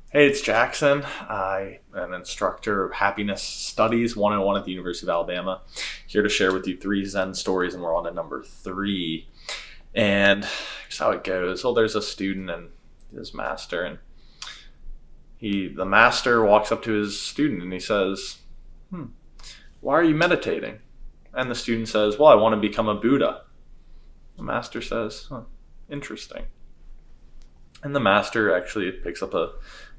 Hey, it's Jackson. I am an instructor of happiness studies 101 at the University of Alabama. Here to share with you three Zen stories, and we're on to number three. And here's how it goes. Well, there's a student and his master, and the master walks up to his student and he says, "Why are you meditating?" And the student says, "Well, I want to become a Buddha." The master says, "Interesting." And the master actually picks up a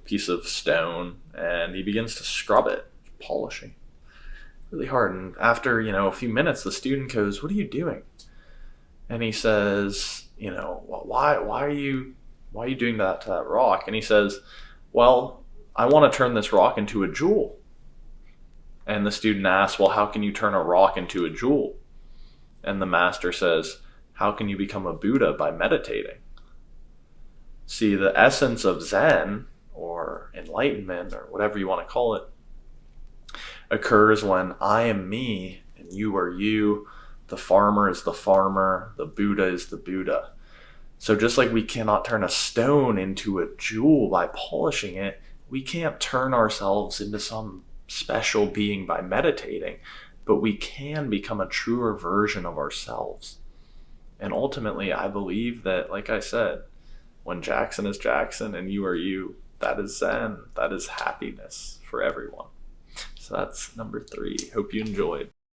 piece of stone and he begins to scrub it, polishing really hard. And after, a few minutes, the student goes, "What are you doing?" And he says, why are you doing that to that rock? And he says, "Well, I want to turn this rock into a jewel." And the student asks, "Well, how can you turn a rock into a jewel?" And the master says, "How can you become a Buddha? By meditating." See, the essence of Zen, or enlightenment, or whatever you want to call it, occurs when I am me and you are you, the farmer is the farmer, the Buddha is the Buddha. So just like we cannot turn a stone into a jewel by polishing it, we can't turn ourselves into some special being by meditating, but we can become a truer version of ourselves. And ultimately, I believe that, like I said, when Jackson is Jackson and you are you, that is Zen. That is happiness for everyone. So that's number three. Hope you enjoyed.